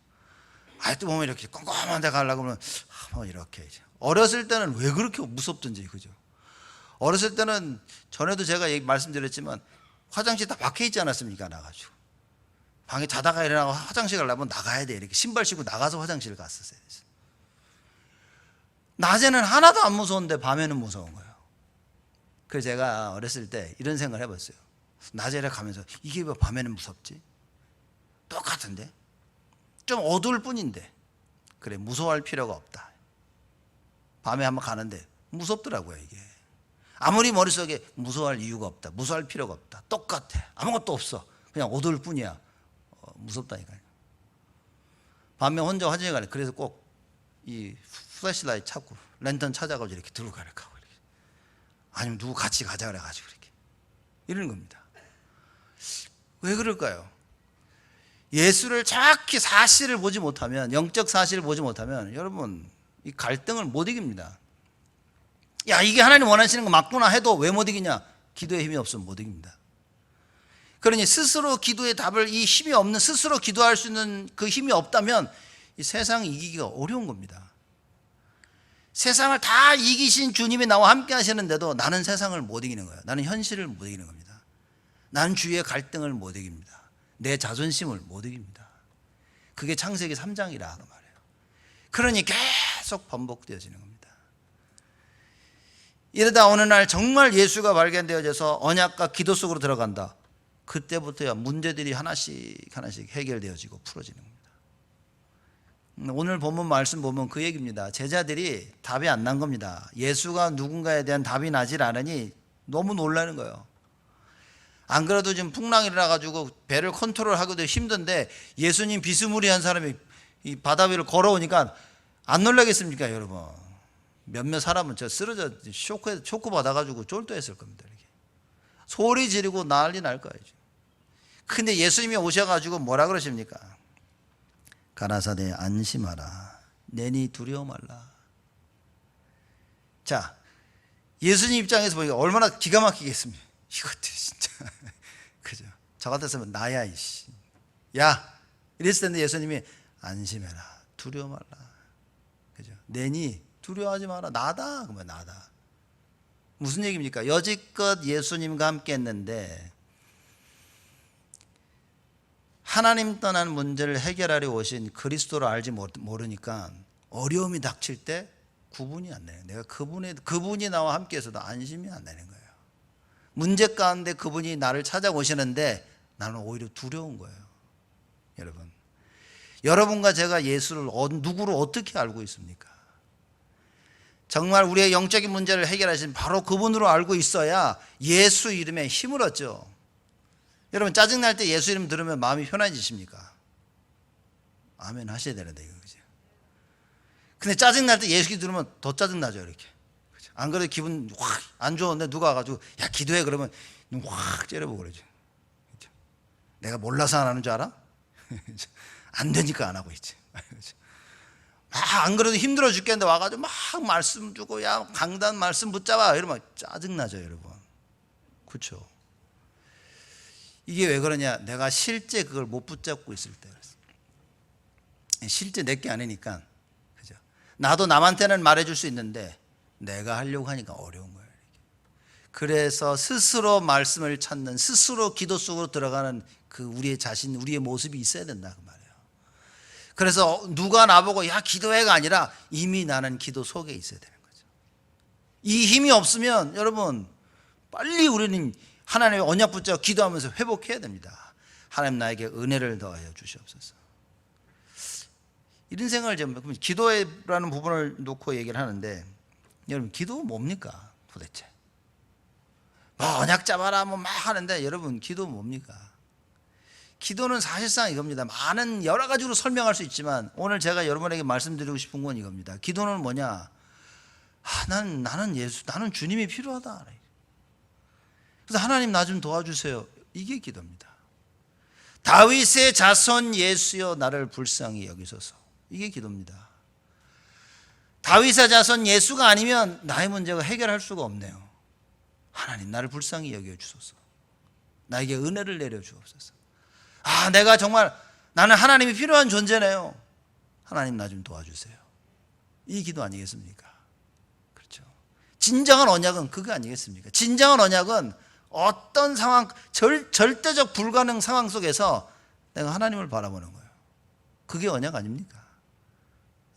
아직도 보면 이렇게 꼼꼼한 데 가려고 하면 이렇게 이제. 어렸을 때는 왜 그렇게 무섭든지, 그죠? 어렸을 때는 전에도 제가 말씀드렸지만 화장실 다 박혀 있지 않았습니까? 나가지고 방에 자다가 일어나고 화장실 가려면 나가야 돼. 이렇게 신발 신고 나가서 화장실을 갔었어요. 낮에는 하나도 안 무서운데 밤에는 무서운 거예요. 그래서 제가 어렸을 때 이런 생각을 해봤어요. 낮에 가면서 이게 왜 밤에는 무섭지? 똑같은데 좀 어두울 뿐인데 그래 무서워할 필요가 없다. 밤에 한번 가는데 무섭더라고요. 이게 아무리 머릿속에 무서워할 이유가 없다, 무서워할 필요가 없다, 똑같아, 아무것도 없어, 그냥 어두울 뿐이야. 무섭다니까요. 밤에 혼자 화장실 가래. 그래서 꼭 이 플래시라이트 찾고 랜턴 찾아가지고 이렇게 들고 가라고 이렇게. 아니면 누구 같이 가자 그래가지고 이렇게 이러는 겁니다. 왜 그럴까요? 예수를 정확히 사실을 보지 못하면, 영적 사실을 보지 못하면 여러분 이 갈등을 못 이깁니다. 야, 이게 하나님 원하시는 거 맞구나 해도 왜 못 이기냐? 기도의 힘이 없으면 못 이깁니다. 그러니 스스로 기도의 답을, 이 힘이 없는, 스스로 기도할 수 있는 그 힘이 없다면 이 세상을 이기기가 어려운 겁니다. 세상을 다 이기신 주님이 나와 함께 하시는데도 나는 세상을 못 이기는 거예요. 나는 현실을 못 이기는 겁니다. 나는 주위의 갈등을 못 이깁니다. 내 자존심을 못 이깁니다. 그게 창세기 3장이라 그 말이에요. 그러니 계속 반복되어지는 겁니다. 이러다 어느 날 정말 예수가 발견되어져서 언약과 기도 속으로 들어간다. 그때부터야 문제들이 하나씩 하나씩 해결되어지고 풀어지는 겁니다. 오늘 본문 말씀 보면 그 얘기입니다. 제자들이 답이 안 난 겁니다. 예수가 누군가에 대한 답이 나질 않으니 너무 놀라는 거예요. 안 그래도 지금 풍랑이 일어나가지고 배를 컨트롤하기도 힘든데 예수님 비스무리한 사람이 이 바다 위를 걸어오니까 안 놀라겠습니까, 여러분? 몇몇 사람은 저 쓰러져 쇼크 받아가지고 쫄도했을 겁니다. 이렇게 소리 지르고 난리 날 거예요. 근데 예수님이 오셔가지고 뭐라 그러십니까? 가라사대 안심하라, 내니 두려워 말라. 자, 예수님 입장에서 보니까 얼마나 기가 막히겠습니까? 이것들이 진짜 그죠? 저 같았으면 나야 이씨, 야 이랬을 텐데 예수님이 안심해라, 두려워 말라, 그죠? 내니 두려워하지 마라, 나다. 그러면 나다. 무슨 얘기입니까? 여지껏 예수님과 함께 했는데 하나님 떠난 문제를 해결하려 오신 그리스도를 알지 모르니까 어려움이 닥칠 때 구분이 안 돼요. 내가 그분이 나와 함께 해서도 안심이 안 되는 거예요. 문제 가운데 그분이 나를 찾아오시는데 나는 오히려 두려운 거예요. 여러분과 제가 예수를 누구로 어떻게 알고 있습니까? 정말 우리의 영적인 문제를 해결하신 바로 그분으로 알고 있어야 예수 이름에 힘을 얻죠. 여러분, 짜증날 때 예수 이름 들으면 마음이 편해지십니까? 아멘 하셔야 되는데, 이거, 그죠? 근데 짜증날 때 예수 들으면 더 짜증나죠, 이렇게. 그죠? 안 그래도 기분 확 안 좋은데 누가 와가지고, 야, 기도해. 그러면 눈 확 째려보고 그러죠. 그죠? 내가 몰라서 안 하는 줄 알아? 안 되니까 안 하고 있지. 안 그래도 힘들어 죽겠는데 와가지고 막 말씀 주고, 야, 강단 말씀 붙잡아. 이러면 짜증나죠, 여러분. 그렇죠? 이게 왜 그러냐? 내가 실제 그걸 못 붙잡고 있을 때 그랬어요. 실제 내게 아니니까, 그죠? 나도 남한테는 말해줄 수 있는데 내가 하려고 하니까 어려운 거예요. 그래서 스스로 말씀을 찾는, 스스로 기도 속으로 들어가는 그 우리의 자신, 우리의 모습이 있어야 된다 그 말이에요. 그래서 누가 나보고 야 기도해가 아니라 이미 나는 기도 속에 있어야 되는 거죠. 이 힘이 없으면 여러분 빨리 우리는 하나님의 언약 붙잡고 기도하면서 회복해야 됩니다. 하나님 나에게 은혜를 더하여 주시옵소서. 이런 생각을 좀, 기도라는 부분을 놓고 얘기를 하는데, 여러분 기도 뭡니까 도대체? 뭐 언약 잡아라 뭐 막 하는데 여러분 기도 뭡니까? 기도는 사실상 이겁니다. 많은 여러 가지로 설명할 수 있지만 오늘 제가 여러분에게 말씀드리고 싶은 건 이겁니다. 기도는 뭐냐? 나는 주님이 필요하다. 그래서 하나님 나 좀 도와주세요. 이게 기도입니다. 다윗의 자손 예수여 나를 불쌍히 여기소서. 이게 기도입니다. 다윗의 자손 예수가 아니면 나의 문제가 해결할 수가 없네요. 하나님 나를 불쌍히 여겨주소서. 나에게 은혜를 내려주옵소서. 내가 정말 나는 하나님이 필요한 존재네요. 하나님 나 좀 도와주세요. 이 기도 아니겠습니까? 그렇죠. 진정한 언약은 그거 아니겠습니까? 진정한 언약은 어떤 상황, 절대적 불가능 상황 속에서 내가 하나님을 바라보는 거예요. 그게 언약 아닙니까?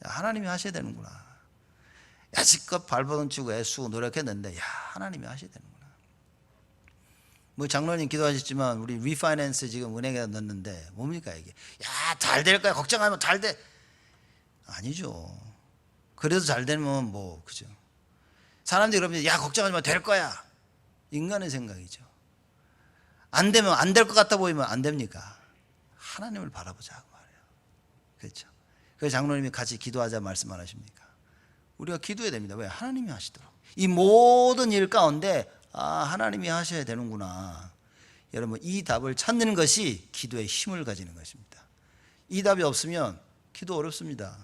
야, 하나님이 하셔야 되는구나. 야지껏 발버둥 치고 애쓰고 노력했는데 야 하나님이 하셔야 되는구나. 뭐 장로님 기도하셨지만 우리 리파이낸스 지금 은행에 넣었는데 뭡니까 이게? 야 잘 될 거야 걱정하면 잘 돼. 아니죠. 그래도 잘 되면 뭐 그죠. 사람들이 그러면 야 걱정하지 마 될 거야. 인간의 생각이죠. 안 되면 안 될 것 같아 보이면 안 됩니까? 하나님을 바라보자 말이에요. 그렇죠. 그래서 장로님이 같이 기도하자 말씀 안 하십니까? 우리가 기도해야 됩니다. 왜? 하나님이 하시도록. 이 모든 일 가운데 하나님이 하셔야 되는구나. 여러분 이 답을 찾는 것이 기도의 힘을 가지는 것입니다. 이 답이 없으면 기도 어렵습니다.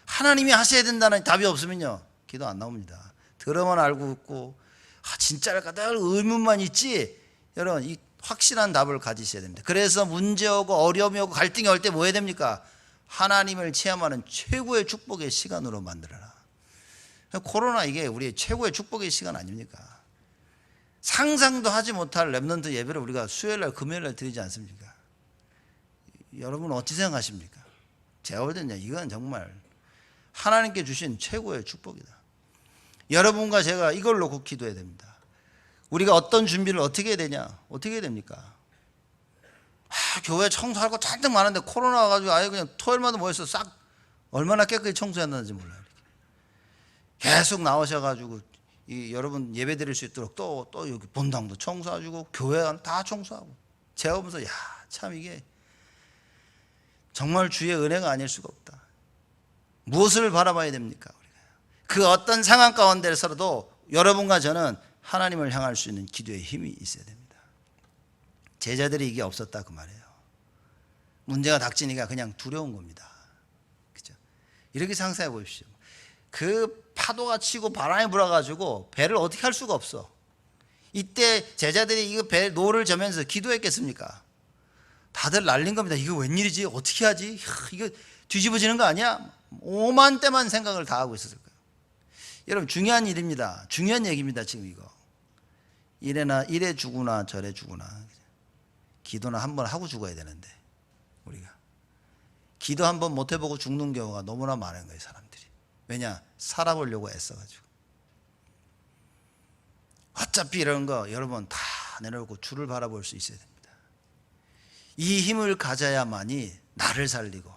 하나님이 하셔야 된다는 답이 없으면요, 기도 안 나옵니다. 들어만 알고 있고 진짜일까 늘 의문만 있지, 여러분 이 확실한 답을 가지셔야 됩니다. 그래서 문제 오고 어려움이 오고 갈등이 올 때 뭐 해야 됩니까? 하나님을 체험하는 최고의 축복의 시간으로 만들어라. 코로나 이게 우리의 최고의 축복의 시간 아닙니까? 상상도 하지 못할 렘넌트 예배를 우리가 수요일날 금요일날 드리지 않습니까? 여러분 어찌 생각하십니까? 제가 볼 때는 이건 정말 하나님께 주신 최고의 축복이다. 여러분과 제가 이걸 놓고 기도해야 됩니다. 우리가 어떤 준비를 어떻게 해야 되냐? 어떻게 해야 됩니까? 교회 청소할 거 잔뜩 많은데 코로나 와가지고 아예 그냥 토요일마다 모여서 싹 얼마나 깨끗이 청소했는지 몰라요. 계속 나오셔가지고 여러분 예배 드릴 수 있도록 또 여기 본당도 청소해주고 교회 다 청소하고. 제가 보면서 참 이게 정말 주의 은혜가 아닐 수가 없다. 무엇을 바라봐야 됩니까? 우리가 그 어떤 상황 가운데서라도 여러분과 저는 하나님을 향할 수 있는 기도의 힘이 있어야 됩니다. 제자들이 이게 없었다 그 말이에요. 문제가 닥치니까 그냥 두려운 겁니다. 그죠? 이렇게 상상해 보십시오. 그 파도가 치고 바람이 불어가지고 배를 어떻게 할 수가 없어. 이때 제자들이 이거 배 노를 저면서 기도했겠습니까? 다들 날린 겁니다. 이거 웬일이지? 어떻게 하지? 이거 뒤집어지는 거 아니야? 오만 때만 생각을 다 하고 있었을 거예요. 여러분 중요한 일입니다. 중요한 얘기입니다. 지금 이거 이래 죽으나 저래 죽으나 기도는 한번 하고 죽어야 되는데 우리가 기도 한번 못 해보고 죽는 경우가 너무나 많은 거예요. 사람들이. 왜냐? 살아보려고 애써가지고. 어차피 이런 거 여러분 다 내려놓고 주를 바라볼 수 있어야 됩니다. 이 힘을 가져야만이 나를 살리고,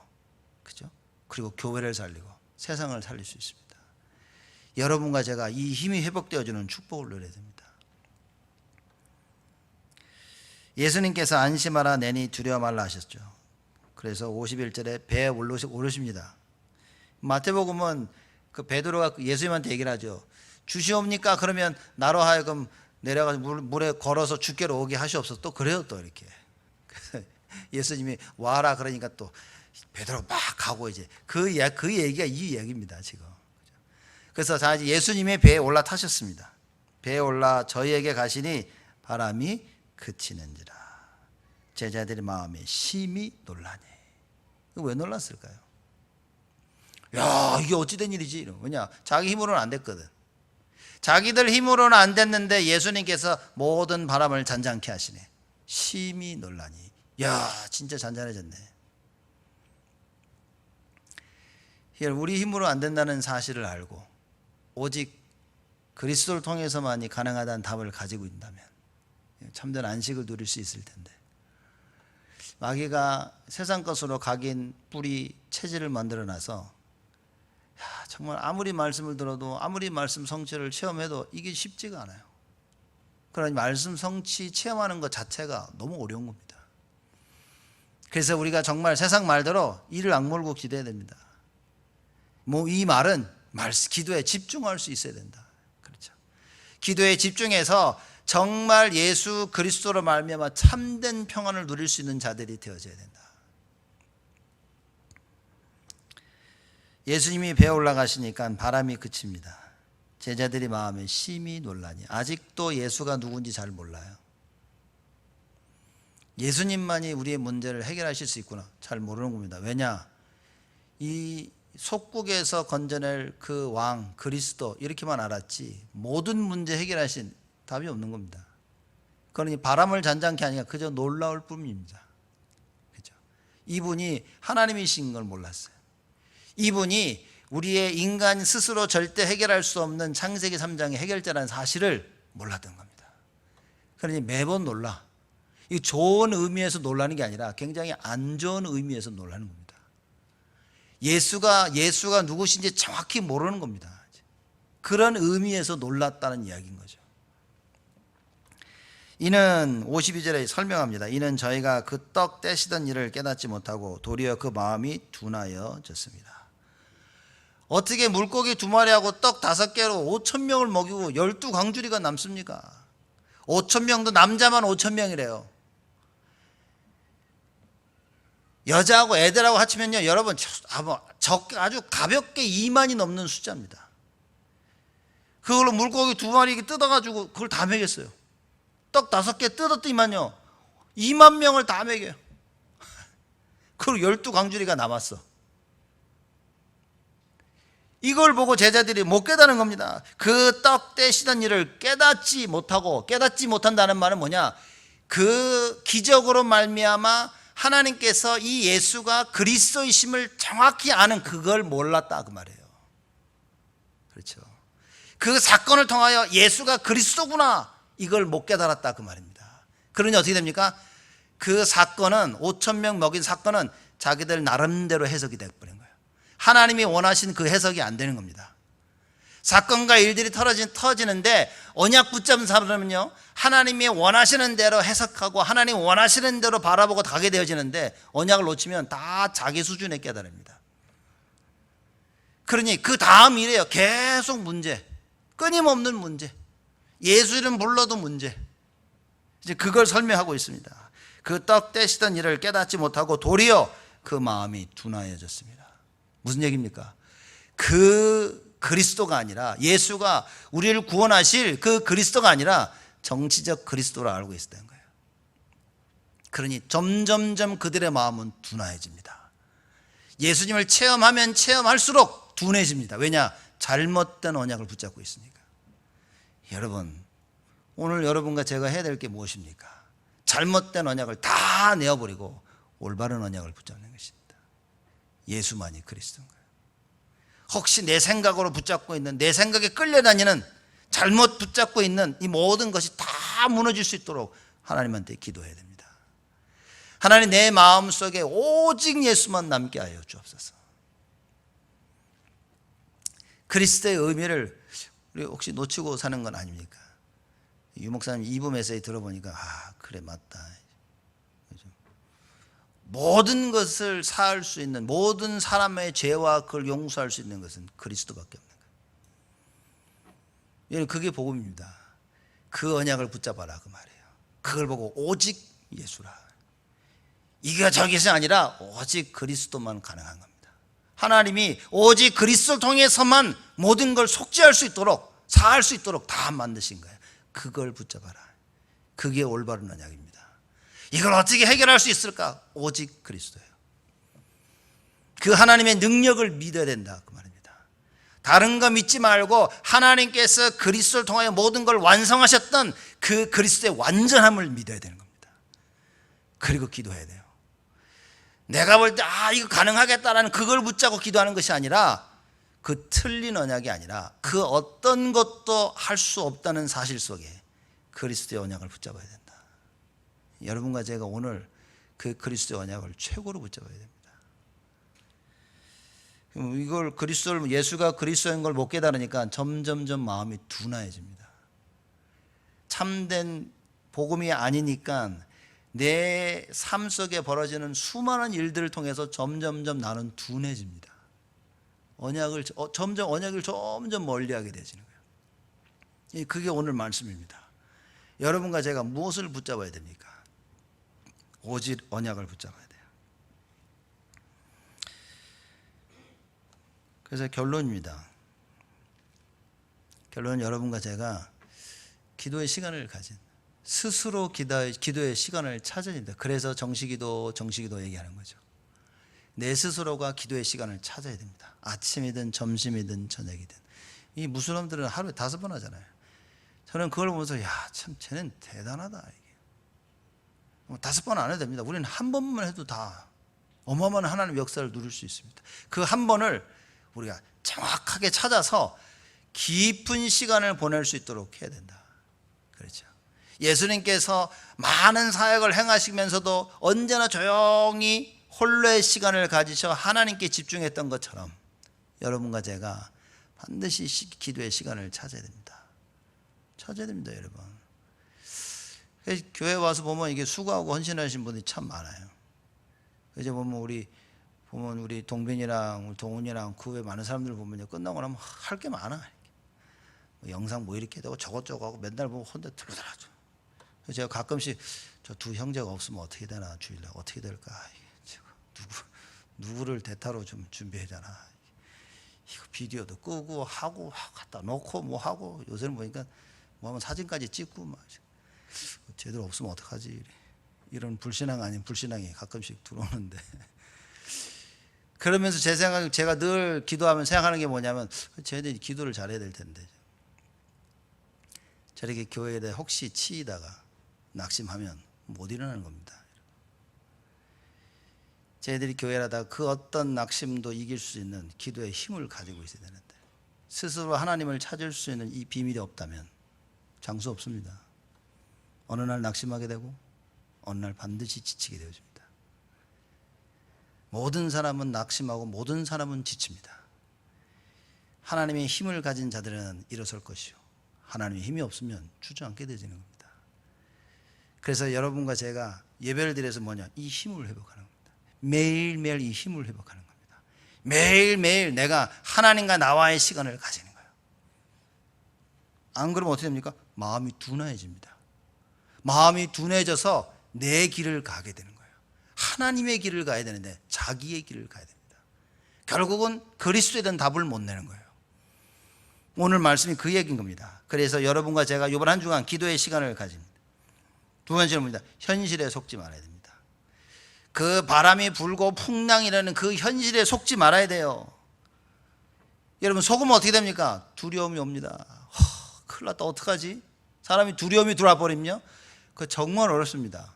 그죠? 그리고 교회를 살리고 세상을 살릴 수 있습니다. 여러분과 제가 이 힘이 회복되어지는 축복을 누려야 됩니다. 예수님께서 안심하라 내니 두려워 말라 하셨죠. 그래서 51절에 배에 오르십니다. 마태복음은 그 베드로가 예수님한테 얘기를 하죠. 주시옵니까? 그러면 나로 하여금 내려가서 물에 걸어서 주께로 오게 하시옵소서. 또 그래요, 또 이렇게. 예수님이 와라 그러니까 또 베드로 막 가고 이제 그 얘기가 이 얘기입니다 지금. 그래서 자 이제 예수님의 배에 올라타셨습니다. 배에 올라 저희에게 가시니 바람이 그치는지라. 제자들의 마음에 심히 놀라니. 왜 놀랐을까요? 야, 이게 어찌된 일이지? 왜냐? 자기 힘으로는 안 됐거든. 자기들 힘으로는 안 됐는데 예수님께서 모든 바람을 잔잔케 하시네. 심히 놀라니. 야, 진짜 잔잔해졌네. 우리 힘으로 안 된다는 사실을 알고 오직 그리스도를 통해서만이 가능하다는 답을 가지고 있다면 참된 안식을 누릴 수 있을 텐데, 마귀가 세상 것으로 각인 뿌리 체질을 만들어놔서 정말 아무리 말씀을 들어도 아무리 말씀 성취를 체험해도 이게 쉽지가 않아요. 그러니 말씀 성취 체험하는 것 자체가 너무 어려운 겁니다. 그래서 우리가 정말 세상 말대로 이를 악물고 기도해야 됩니다. 뭐 이 말은 기도에 집중할 수 있어야 된다. 그렇죠. 기도에 집중해서 정말 예수 그리스도로 말미암아 참된 평안을 누릴 수 있는 자들이 되어져야 된다. 예수님이 배에 올라가시니까 바람이 그칩니다. 제자들이 마음에 심히 놀라니. 아직도 예수가 누군지 잘 몰라요. 예수님만이 우리의 문제를 해결하실 수 있구나 잘 모르는 겁니다. 왜냐? 이 속국에서 건져낼 그 왕 그리스도 이렇게만 알았지 모든 문제 해결하신 답이 없는 겁니다. 그러니 바람을 잔잔케 하니까 그저 놀라울 뿐입니다. 그죠? 이분이 하나님이신 걸 몰랐어요. 이분이 우리의 인간 스스로 절대 해결할 수 없는 창세기 3장의 해결자라는 사실을 몰랐던 겁니다. 그러니 매번 놀라. 이 좋은 의미에서 놀라는 게 아니라 굉장히 안 좋은 의미에서 놀라는 겁니다. 예수가 누구신지 정확히 모르는 겁니다. 그런 의미에서 놀랐다는 이야기인 거죠. 이는 52절에 설명합니다. 이는 저희가 그 떡 떼시던 일을 깨닫지 못하고 도리어 그 마음이 둔하여졌습니다. 어떻게 물고기 2마리하고 떡 5개로 5,000명을 먹이고 12광주리가 남습니까? 5,000명도 남자만 5,000명이래요. 여자하고 애들하고 합치면요, 여러분 아주 가볍게 2만이 넘는 숫자입니다. 그걸로 물고기 2마리 뜯어가지고 그걸 다 먹였어요. 떡 5개 뜯었더니만요 2만 명을 다 먹여요. 그리고 12광주리가 남았어. 이걸 보고 제자들이 못 깨달은 겁니다. 그 떡 떼시던 일을 깨닫지 못한다는 말은 뭐냐, 그 기적으로 말미암아 하나님께서 이 예수가 그리스도이심을 정확히 아는 그걸 몰랐다 그 말이에요. 그렇죠. 그 사건을 통하여 예수가 그리스도구나 이걸 못 깨달았다 그 말입니다. 그러니 어떻게 됩니까? 그 사건은 5,000명 먹인 사건은 자기들 나름대로 해석이 되어버린 거예요. 하나님이 원하신 그 해석이 안 되는 겁니다. 사건과 일들이 터지는데 언약 붙잡은 사람은요, 하나님이 원하시는 대로 해석하고 하나님 원하시는 대로 바라보고 가게 되어지는데, 언약을 놓치면 다 자기 수준에 깨달습니다. 그러니 그 다음 일이에요. 계속 문제, 끊임없는 문제, 예수 이름 불러도 문제. 이제 그걸 설명하고 있습니다. 그 떡 떼시던 일을 깨닫지 못하고 도리어 그 마음이 둔하여졌습니다. 무슨 얘기입니까? 그 그리스도가 아니라, 예수가 우리를 구원하실 그 그리스도가 아니라 정치적 그리스도로 알고 있었던 거예요. 그러니 점점점 그들의 마음은 둔해집니다. 예수님을 체험하면 체험할수록 둔해집니다. 왜냐? 잘못된 언약을 붙잡고 있으니까. 여러분, 오늘 여러분과 제가 해야 될 게 무엇입니까? 잘못된 언약을 다 내어버리고 올바른 언약을 붙잡는 것입니다. 예수만이 그리스도인 거예요. 혹시 내 생각으로 붙잡고 있는, 내 생각에 끌려다니는, 잘못 붙잡고 있는 이 모든 것이 다 무너질 수 있도록 하나님한테 기도해야 됩니다. 하나님, 내 마음속에 오직 예수만 남게 하여 주옵소서. 그리스도의 의미를 우리 혹시 놓치고 사는 건 아닙니까? 유 목사님 2부 메시지 들어보니까 그래 맞다. 모든 것을 사할 수 있는, 모든 사람의 죄와 그걸 용서할 수 있는 것은 그리스도밖에 없는 거예요. 그게 복음입니다. 그 언약을 붙잡아라 그 말이에요. 그걸 보고 오직 예수라. 이게 저것이 아니라 오직 그리스도만 가능한 겁니다. 하나님이 오직 그리스도를 통해서만 모든 걸 속죄할 수 있도록, 사할 수 있도록 다 만드신 거예요. 그걸 붙잡아라. 그게 올바른 언약입니다. 이걸 어떻게 해결할 수 있을까? 오직 그리스도예요. 그 하나님의 능력을 믿어야 된다 그 말입니다. 다른 거 믿지 말고 하나님께서 그리스도를 통하여 모든 걸 완성하셨던 그 그리스도의 완전함을 믿어야 되는 겁니다. 그리고 기도해야 돼요. 내가 볼 때 이거 가능하겠다라는 그걸 붙잡고 기도하는 것이 아니라, 그 틀린 언약이 아니라 그 어떤 것도 할 수 없다는 사실 속에 그리스도의 언약을 붙잡아야 된다. 여러분과 제가 오늘 그 그리스도의 언약을 최고로 붙잡아야 됩니다. 이걸 그리스도를, 예수가 그리스도인 걸 못 깨달으니까 점점점 마음이 둔해집니다. 참된 복음이 아니니까 내 삶 속에 벌어지는 수많은 일들을 통해서 점점점 나는 둔해집니다. 언약을 점점 멀리하게 되지는 거예요. 그게 오늘 말씀입니다. 여러분과 제가 무엇을 붙잡아야 됩니까? 오직 언약을 붙잡아야 돼요. 그래서 결론입니다. 결론은 여러분과 제가 기도의 시간을 스스로 기도의 시간을 찾아야 됩니다. 그래서 정시기도 얘기하는 거죠. 내 스스로가 기도의 시간을 찾아야 됩니다. 아침이든 점심이든 저녁이든. 이 무슬림들은 하루에 5번 하잖아요. 저는 그걸 보면서 참 쟤는 대단하다. 5번 안 해도 됩니다. 우리는 한 번만 해도 다 어마어마한 하나님의 역사를 누릴 수 있습니다. 그 한 번을 우리가 정확하게 찾아서 깊은 시간을 보낼 수 있도록 해야 된다. 그렇죠. 예수님께서 많은 사역을 행하시면서도 언제나 조용히 홀로의 시간을 가지셔 하나님께 집중했던 것처럼 여러분과 제가 반드시 기도의 시간을 찾아야 됩니다. 여러분. 교회 와서 보면 이게 수고하고 헌신하신 분들이 참 많아요. 이제 보면 우리 동빈이랑 우리 동훈이랑 그 외 많은 사람들 보면요, 끝나고 나면 할 게 많아. 영상 이렇게 되고 저것저것 하고 맨날 보면 혼자 들어들어죠. 제가 가끔씩 저 두 형제가 없으면 어떻게 되나, 주일날 어떻게 될까, 누구를 대타로 좀 준비해잖아. 이거 비디오도 끄고 하고 갖다 놓고 뭐 하고 요새는 보니까 뭐 하면 사진까지 찍고 막 제대로 없으면 어떡하지? 이런 불신앙 아닌 불신앙이 가끔씩 들어오는데 그러면서 제 생각 제가 늘 기도하면 생각하는 게 뭐냐면 쟤네들이 기도를 잘해야 될 텐데 저렇게 교회에 혹시 치이다가 낙심하면 못 일어나는 겁니다. 쟤네들이 교회를 하다가 그 어떤 낙심도 이길 수 있는 기도의 힘을 가지고 있어야 되는데 스스로 하나님을 찾을 수 있는 이 비밀이 없다면 장수 없습니다. 어느 날 낙심하게 되고 어느 날 반드시 지치게 되어집니다. 모든 사람은 낙심하고 모든 사람은 지칩니다. 하나님의 힘을 가진 자들은 일어설 것이요 하나님의 힘이 없으면 주저앉게 되지는 겁니다. 그래서 여러분과 제가 예배를 드려서 뭐냐? 이 힘을 회복하는 겁니다. 매일매일 이 힘을 회복하는 겁니다. 매일매일 내가 하나님과 나와의 시간을 가지는 거예요. 안 그러면 어떻게 됩니까? 마음이 둔해집니다. 마음이 둔해져서 내 길을 가게 되는 거예요. 하나님의 길을 가야 되는데 자기의 길을 가야 됩니다. 결국은 그리스도에 대한 답을 못 내는 거예요. 오늘 말씀이 그 얘기인 겁니다. 그래서 여러분과 제가 이번 한 주간 기도의 시간을 가집니다. 두 번째는 뭡니다? 현실에 속지 말아야 됩니다. 그 바람이 불고 풍랑이라는 그 현실에 속지 말아야 돼요. 여러분 속으면 어떻게 됩니까? 두려움이 옵니다. 큰일 났다 어떡하지? 사람이 두려움이 들어와 버리면요 그 정말 어렵습니다.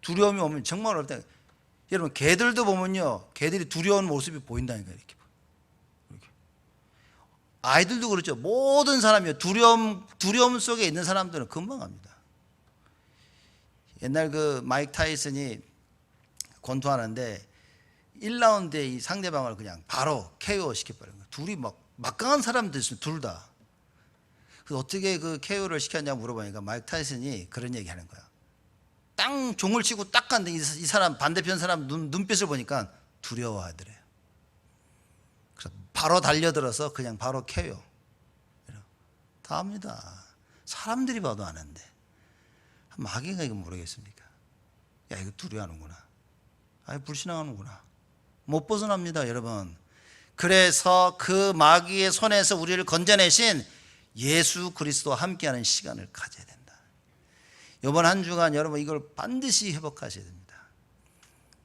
두려움이 오면 정말 어렵다. 여러분 개들도 보면요 개들이 두려운 모습이 보인다니까요. 이렇게 아이들도 그렇죠. 모든 사람이요 두려움 속에 있는 사람들은 금방 합니다. 옛날 그 마이크 타이슨이 권투하는데 1라운드에 이 상대방을 그냥 바로 KO 시켜버린 거예요. 둘이 막 막강한 사람들 있어요. 둘 다. 그래서 어떻게 그 KO를 시켰냐고 물어보니까 마이크 타이슨이 그런 얘기 하는 거야. 땅 종을 치고 딱 갔는데 이 사람 반대편 사람 눈빛을 보니까 두려워하더래요. 그래서 바로 달려들어서 그냥 바로 KO. 다 합니다. 사람들이 봐도 아는데 마귀가 이거 모르겠습니까? 야 이거 두려워하는구나. 아 불신앙하는구나. 못 벗어납니다 여러분. 그래서 그 마귀의 손에서 우리를 건져내신 예수 그리스도와 함께하는 시간을 가져야 된다. 이번 한 주간 여러분 이걸 반드시 회복하셔야 됩니다.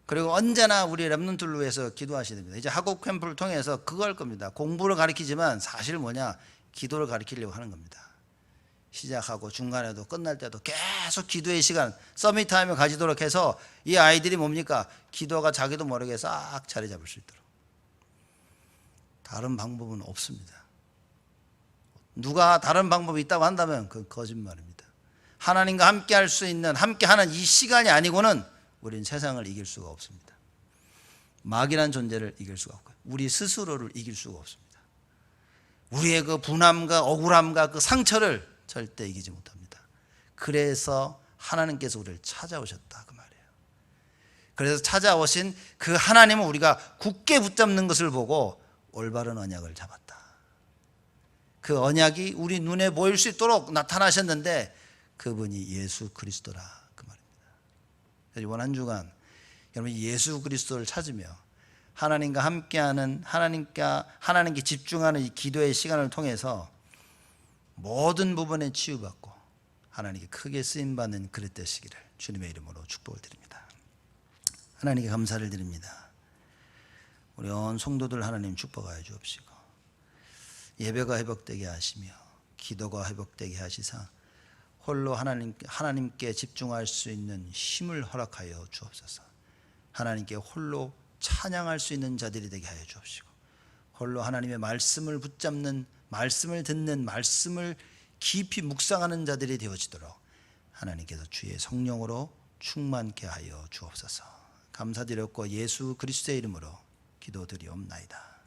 그리고 언제나 우리 렘넌트를 위해서 기도하셔야 됩니다. 이제 학업 캠프를 통해서 그거 할 겁니다. 공부를 가르치지만 사실 뭐냐 기도를 가르치려고 하는 겁니다. 시작하고 중간에도 끝날 때도 계속 기도의 시간 서밋 타임을 가지도록 해서 이 아이들이 뭡니까? 기도가 자기도 모르게 싹 자리 잡을 수 있도록. 다른 방법은 없습니다. 누가 다른 방법이 있다고 한다면 그건 거짓말입니다. 하나님과 함께 할 수 있는 함께하는 이 시간이 아니고는 우리는 세상을 이길 수가 없습니다. 마귀라는 존재를 이길 수가 없고 우리 스스로를 이길 수가 없습니다. 우리의 그 분함과 억울함과 그 상처를 절대 이기지 못합니다. 그래서 하나님께서 우리를 찾아오셨다 그 말이에요. 그래서 찾아오신 그 하나님은 우리가 굳게 붙잡는 것을 보고 올바른 언약을 잡았다. 그 언약이 우리 눈에 보일 수 있도록 나타나셨는데 그분이 예수 그리스도라 그 말입니다. 그래서 이번 한 주간 여러분 예수 그리스도를 찾으며 하나님과 함께하는 하나님께 집중하는 이 기도의 시간을 통해서 모든 부분에 치유받고 하나님께 크게 쓰임받는 그릇 되시기를 주님의 이름으로 축복을 드립니다. 하나님께 감사를 드립니다. 우리 온 성도들 하나님 축복하여 주옵시고 예배가 회복되게 하시며 기도가 회복되게 하시사 홀로 하나님께 집중할 수 있는 힘을 허락하여 주옵소서. 하나님께 홀로 찬양할 수 있는 자들이 되게 하여 주옵시고 홀로 하나님의 말씀을 붙잡는 말씀을 듣는 말씀을 깊이 묵상하는 자들이 되어지도록 하나님께서 주의 성령으로 충만케 하여 주옵소서. 감사드렸고 예수 그리스도의 이름으로 기도드리옵나이다.